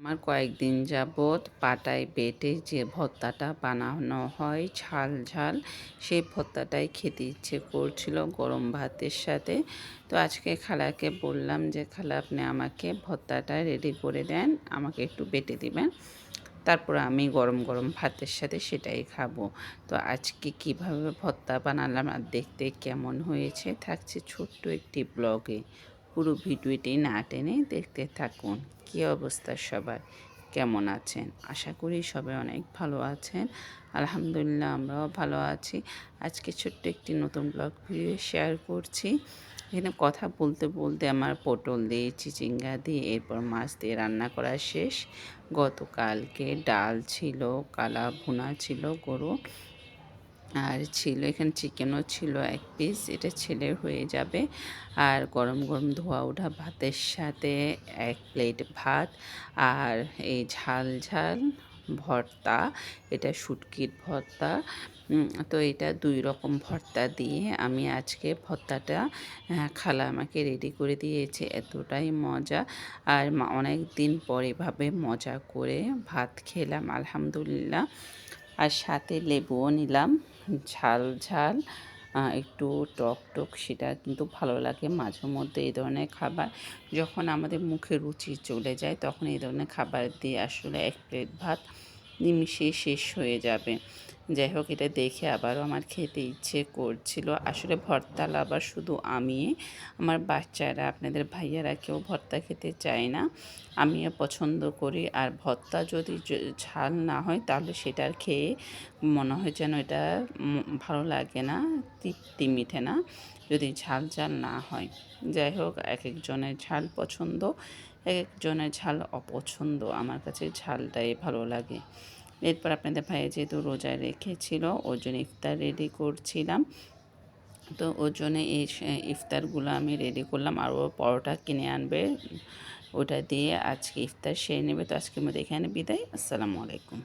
আমার কয়েকদিন যাবৎ পাটায় বেটে যে ভর্তাটা বানানো হয় ঝাল ঝাল, সেই ভর্তাটাই খেতে ইচ্ছে করছিল গরম ভাতের সাথে। তো আজকে খালাকে বললাম যে খালা আপনি আমাকে ভর্তাটা রেডি করে দেন, আমাকে একটু বেটে দিবেন, তারপর আমি গরম গরম ভাতের সাথে সেটাই খাবো। তো আজকে কিভাবে ভর্তা বানালাম আর দেখতে কেমন হয়েছে থাকছে ছোট্ট একটি ব্লগে। পুরো ভিডিওটি না টেনে দেখতে থাকুন। কী অবস্থা সবার, কেমন আছেন? আশা করি সবাই অনেক ভালো আছেন। আলহামদুলিল্লাহ আমরাও ভালো আছি। আজকে ছোট্ট একটি নতুন ব্লগ ভিডিও শেয়ার করছি। এখানে কথা বলতে বলতে আমার পটল দিয়ে, চিচিঙ্গা দিয়ে, এরপর মাছ দিয়ে রান্না করা শেষ। গতকালকে ডাল ছিল, কালা ভুনা ছিল গরু, আর ছিল এখানে চিকেনও ছিল 1 পিস, এটা ছেলের হয়ে যাবে। আর গরম গরম ধোয়া ওঠা ভাতের সাথে 1 প্লেট ভাত, আর এই ঝাল ঝাল ভর্তা, এটা শুটকির ভর্তা। তো এটা 2 রকম ভর্তা দিয়ে আমি আজকে ভর্তাটা খালা আমাকে রেডি করে দিয়েছে। এতটাই মজা, আর অনেক দিন পর এভাবে মজা করে ভাত খেলাম আলহামদুলিল্লাহ। আর সাথে লেবুও নিলাম, ঝাল ঝাল একটু টক টক, সেটা কিন্তু ভালো লাগে মাঝে মধ্যে। এই ধরনের খাবার যখন আমাদের মুখে রুচি চলে যায়, তখন এই ধরনের খাবার দিয়ে আসলে 1 প্লেট ভাত নিমিষেই শেষ হয়ে যাবে। যাই হোক, এটা দেখে আবারও আমার খেতে ইচ্ছে করছিল। আসলে ভর্তা লাভার শুধু আমি, আমার বাচ্চারা, আপনাদের ভাইয়ারা কেউ ভর্তা খেতে চায় না, আমিও পছন্দ করি। আর ভর্তা যদি ঝাল না হয় তাহলে সেটা আর খেয়ে মনে হয় যেন এটা ভালো লাগে না, তৃপ্তি মিঠে না, যদি ঝাল ঝাল না হয়। যাই হোক, এক একজনের ঝাল পছন্দ, এক একজনের ঝাল অপছন্দ। আমার কাছে ঝালটাই ভালো লাগে। এরপর আপনাদের ভাইয়া যেহেতু রোজায় রেখেছিল, ওর জন্য ইফতার রেডি করছিলাম। তো ওর জন্য এই ইফতারগুলো আমি রেডি করলাম, আর ও পরোটা কিনে আনবে, ওটা দিয়ে আজকে ইফতার সেরে নেবে। তো আজকের মধ্যে এখানে বিদায়। আসসালামু আলাইকুম।